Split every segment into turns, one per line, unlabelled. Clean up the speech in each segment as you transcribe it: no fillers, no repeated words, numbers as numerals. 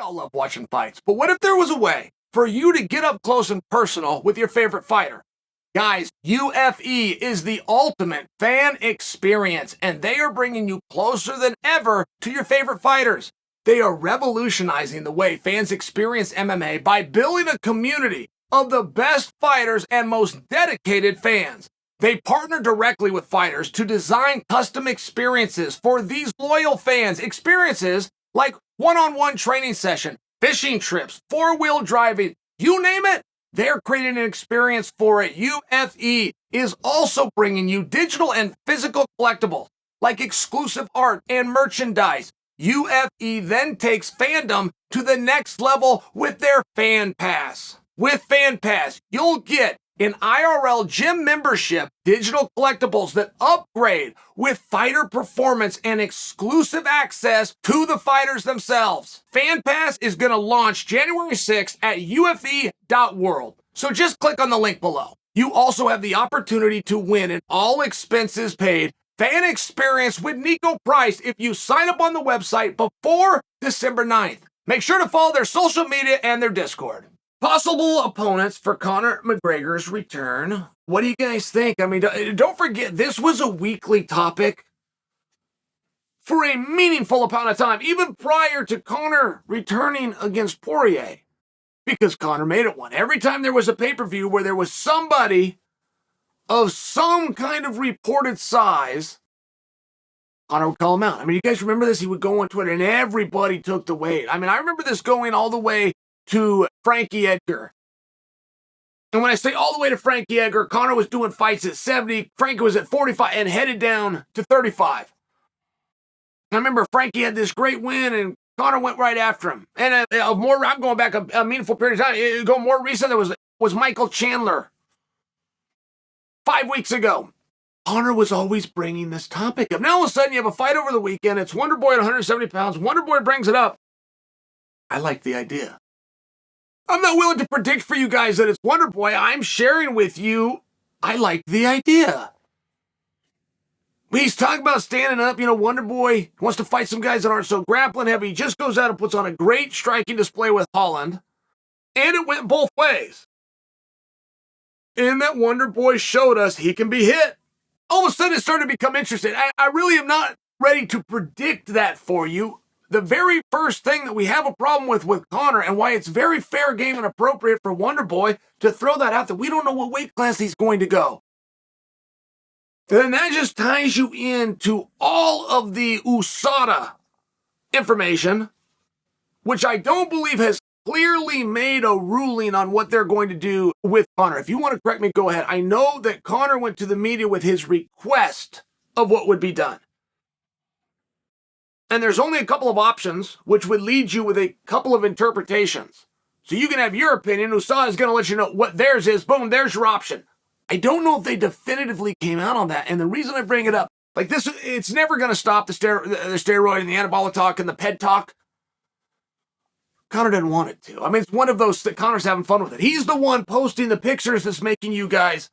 all love watching fights, but what if there was a way for you to get up close and personal with your favorite fighter? Guys, UFE is the ultimate fan experience, and they are bringing you closer than ever to your favorite fighters. They are revolutionizing the way fans experience MMA by building a community of the best fighters and most dedicated fans. They partner directly with fighters to design custom experiences for these loyal fans. Experiences like one-on-one training session, fishing trips, four-wheel driving, you name it, they're creating an experience for it. UFE is also bringing you digital and physical collectibles like exclusive art and merchandise. UFE then takes fandom to the next level with their Fan Pass. With Fan Pass, you'll get an IRL gym membership, digital collectibles that upgrade with fighter performance and exclusive access to the fighters themselves. Fan Pass is going to launch January 6th at UFE.world. So just click on the link below. You also have the opportunity to win an all expenses paid fan experience with Nico Price if you sign up on the website before December 9th. Make sure to follow their social media and their Discord. Possible opponents for Conor McGregor's return. What do you guys think? I mean, don't forget, this was a weekly topic for a meaningful amount of time, even prior to Conor returning against Poirier, because Conor made it one. Every time there was a pay-per-view where there was somebody of some kind of reported size, Conor would call him out. I mean, you guys remember this? He would go on Twitter and everybody took the weight. I mean, I remember this going all the way to Frankie Edgar. And when I say all the way to Frankie Edgar, Conor was doing fights at 70, Frankie was at 45 and headed down to 35. I remember Frankie had this great win and Conor went right after him. And I'm going back a meaningful period of time. Go more recent, there was Michael Chandler 5 weeks ago. Conor was always bringing this topic up. Now all of a sudden you have a fight over the weekend. It's Wonder Boy at 170 pounds. Wonder Boy brings it up. I like the idea. I'm not willing to predict for you guys that it's Wonder Boy. I'm sharing with you, I like the idea. He's talking about standing up. You know, Wonder Boy wants to fight some guys that aren't so grappling heavy. He just goes out and puts on a great striking display with Holland. And it went both ways. And that Wonder Boy showed us he can be hit. All of a sudden it started to become interesting. I really am not ready to predict that for you. The very first thing that we have a problem with Conor, and why it's very fair game and appropriate for Wonder Boy to throw that out, that we don't know what weight class he's going to go. And that just ties you into all of the USADA information, which I don't believe has clearly made a ruling on what they're going to do with Conor. If you want to correct me, go ahead. I know that Conor went to the media with his request of what would be done. And there's only a couple of options, which would lead you with a couple of interpretations. So you can have your opinion. USADA is going to let you know what theirs is. Boom, there's your option. I don't know if they definitively came out on that. And the reason I bring it up, like this, it's never going to stop the steroid and the anabolic talk and the ped talk. Conor didn't want it to. I mean, it's one of those that Conor's having fun with it. He's the one posting the pictures that's making you guys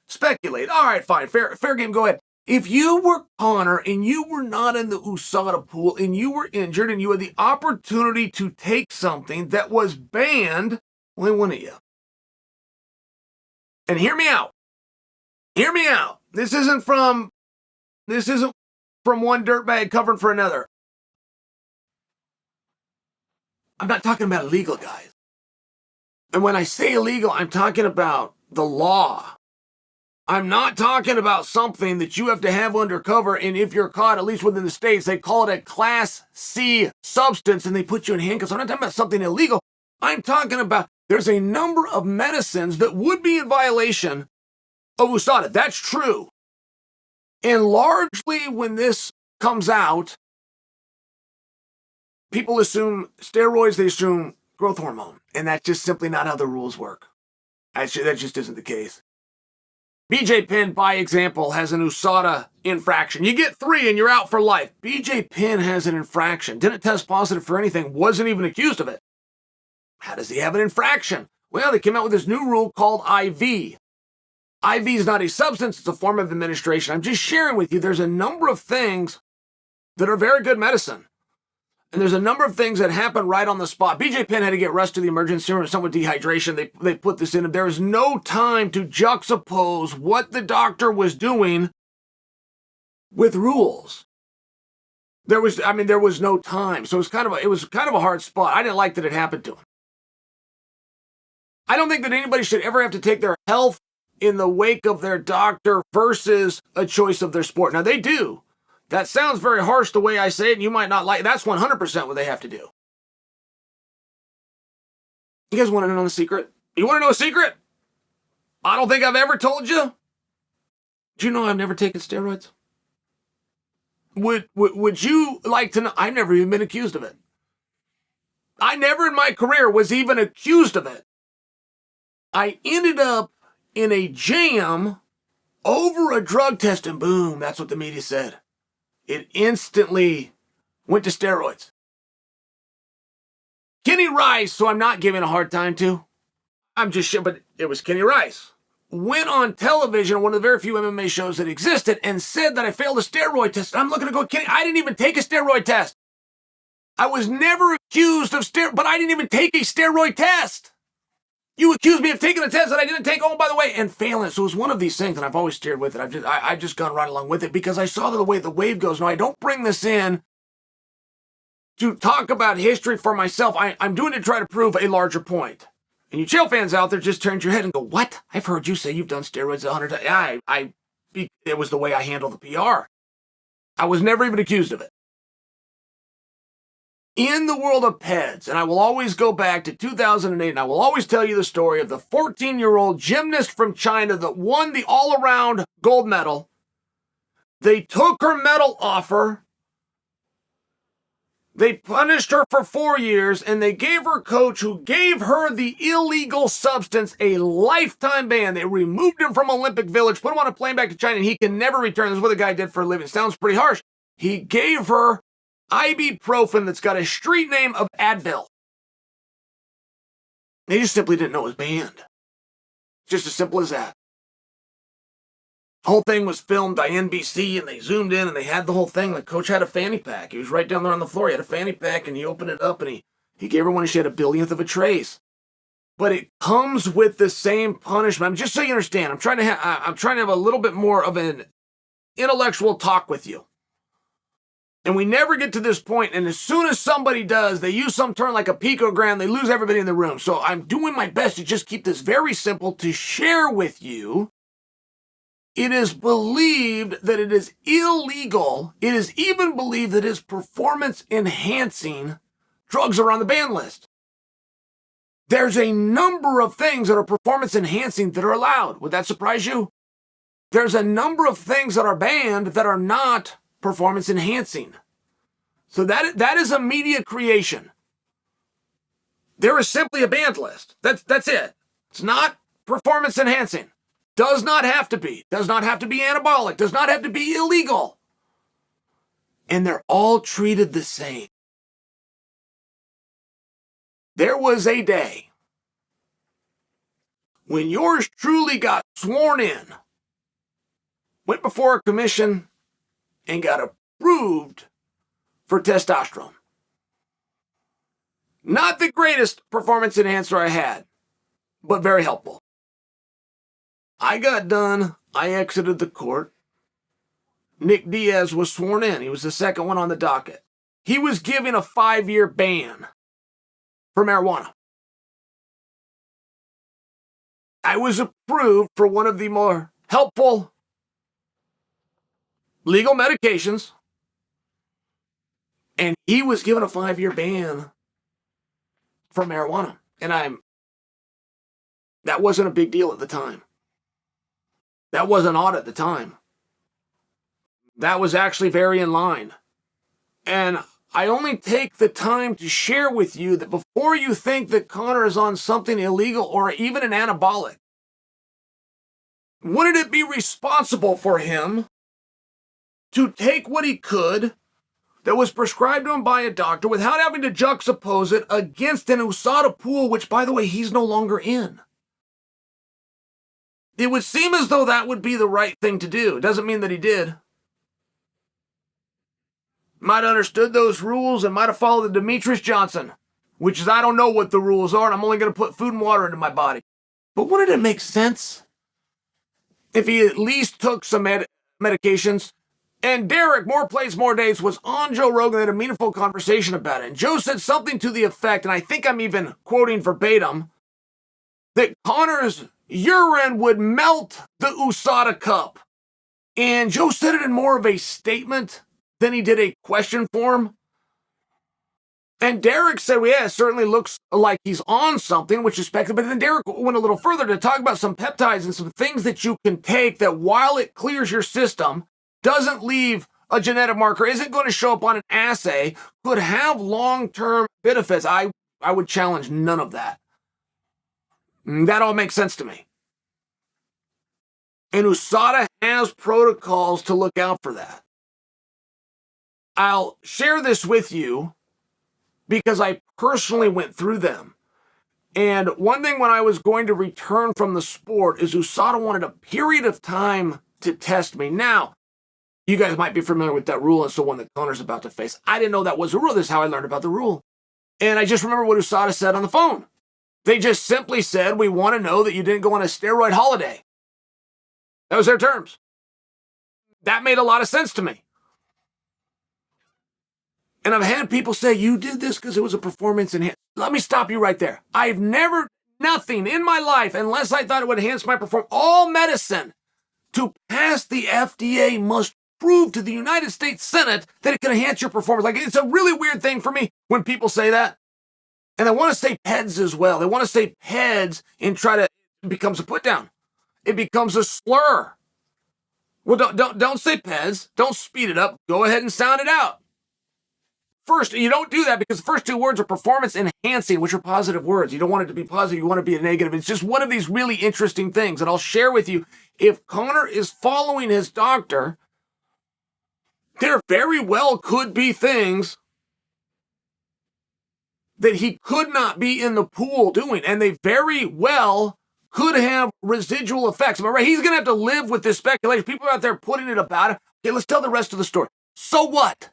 speculate. All right, fine. Fair game. Go ahead. If you were Conor and you were not in the USADA pool and you were injured and you had the opportunity to take something that was banned, why wouldn't you? And hear me out. Hear me out. This isn't from one dirtbag covering for another. I'm not talking about illegal guys. And when I say illegal, I'm talking about the law. I'm not talking about something that you have to have undercover, and if you're caught, at least within the States, they call it a Class C substance, and they put you in handcuffs. I'm not talking about something illegal. I'm talking about there's a number of medicines that would be in violation of USADA. That's true. And largely when this comes out, people assume steroids, they assume growth hormone, and that's just simply not how the rules work. That just isn't the case. BJ Penn, by example, has an USADA infraction. You get 3 and you're out for life. BJ Penn has an infraction. Didn't test positive for anything. Wasn't even accused of it. How does he have an infraction? Well, they came out with this new rule called IV. IV is not a substance. It's a form of administration. I'm just sharing with you. There's a number of things that are very good medicine And there's a number of things that happen right on the spot. BJ Penn had to get rushed to the emergency room with some with dehydration. They put this in. There was no time to juxtapose what the doctor was doing with rules. There was no time. So it was kind of a hard spot. I didn't like that it happened to him. I don't think that anybody should ever have to take their health in the wake of their doctor versus a choice of their sport. Now, they do. That sounds very harsh the way I say it, and you might not like it. That's 100% what they have to do. You guys want to know a secret? You want to know a secret? I don't think I've ever told you. Do you know I've never taken steroids? Would you like to know? I've never even been accused of it. I never in my career was even accused of it. I ended up in a jam over a drug test, and boom, that's what the media said. It instantly went to steroids. Kenny Rice, who I'm not giving a hard time to, but it was Kenny Rice, went on television, one of the very few MMA shows that existed, and said that I failed a steroid test. I'm looking to go, Kenny, I didn't even take a steroid test. I was never accused of but I didn't even take a steroid test. You accused me of taking a test that I didn't take, oh, by the way, and failing. So it was one of these things, and I've always steered with it. I've just gone right along with it because I saw the way the wave goes. Now, I don't bring this in to talk about history for myself. I'm doing it to try to prove a larger point. And you Chael fans out there just turned your head and go, what? I've heard you say you've done steroids 100 times. It was the way I handled the PR. I was never even accused of it. In the world of PEDs, and I will always go back to 2008, and I will always tell you the story of the 14-year-old gymnast from China that won the all-around gold medal. They took her medal off her. They punished her for 4 years, and they gave her coach who gave her the illegal substance a lifetime ban. They removed him from Olympic Village, put him on a plane back to China, and he can never return. This is what the guy did for a living. Sounds pretty harsh. He gave her ibuprofen that's got a street name of Advil. They just simply didn't know it was banned. Just as simple as that. The whole thing was filmed by NBC, and they zoomed in, and they had the whole thing. The coach had a fanny pack. He was right down there on the floor. He had a fanny pack, and he opened it up, and he gave her one, and she had a billionth of a trace. But it comes with the same punishment. Just so you understand, I'm trying to have a little bit more of an intellectual talk with you. And we never get to this point, and as soon as somebody does, they use some term like a picogram, they lose everybody in the room. So I'm doing my best to just keep this very simple to share with you. It is believed that it is illegal. It is even believed that it is performance-enhancing drugs are on the ban list. There's a number of things that are performance-enhancing that are allowed. Would that surprise you? There's a number of things that are banned that are not performance enhancing. So that is a media creation. There is simply a banned list. That's it. It's not performance enhancing. Does not have to be. Does not have to be anabolic. Does not have to be illegal. And they're all treated the same. There was a day when yours truly got sworn in, went before a commission, and got approved for testosterone. Not the greatest performance enhancer I had, but very helpful. I got done. I exited the court. Nick Diaz was sworn in. He was the second one on the docket. He was given a 5-year ban for marijuana. I was approved for one of the more helpful legal medications, and he was given a 5-year ban for marijuana. And that wasn't a big deal at the time. That wasn't odd at the time. That was actually very in line. And I only take the time to share with you that before you think that Conor is on something illegal or even an anabolic, wouldn't it be responsible for him to take what he could that was prescribed to him by a doctor without having to juxtapose it against an USADA pool, which, by the way, he's no longer in? It would seem as though that would be the right thing to do. It doesn't mean that he did. might have understood those rules and might have followed the Demetrius Johnson, which is I don't know what the rules are, and I'm only going to put food and water into my body. But wouldn't it make sense if he at least took some medications? And Derek, more plays, more dates, was on Joe Rogan and had a meaningful conversation about it. And Joe said something to the effect, and I think I'm even quoting verbatim, that Conor's urine would melt the USADA cup. And Joe said it in more of a statement than he did a question form. And Derek said, well, yeah, it certainly looks like he's on something, which is speculative. But then Derek went a little further to talk about some peptides and some things that you can take that while it clears your system, doesn't leave a genetic marker, isn't going to show up on an assay, could have long-term benefits. I would challenge none of that. That all makes sense to me. And USADA has protocols to look out for that. I'll share this with you because I personally went through them. And one thing when I was going to return from the sport is USADA wanted a period of time to test me. Now, you guys might be familiar with that rule. It's the one that Conor's about to face. I didn't know that was a rule. This is how I learned about the rule. And I just remember what USADA said on the phone. They just simply said, we want to know that you didn't go on a steroid holiday. That was their terms. That made a lot of sense to me. And I've had people say, you did this because it was a performance enhancement. Let me stop you right there. I've never, nothing in my life, unless I thought it would enhance my performance, all medicine to pass the FDA must prove to the United States Senate that it can enhance your performance. Like, it's a really weird thing for me when people say that. And they want to say PEDS as well. They want to say PEDS and try to, it becomes a put down. It becomes a slur. Well, don't say PEDS. Don't speed it up. Go ahead and sound it out. First, you don't do that because the first two words are performance enhancing, which are positive words. You don't want it to be positive. You want it to be a negative. It's just one of these really interesting things. And I'll share with you, if Conor is following his doctor, there very well could be things that he could not be in the pool doing. And they very well could have residual effects. Am I right? He's going to have to live with this speculation. People are out there putting it about it. Okay, let's tell the rest of the story. So what?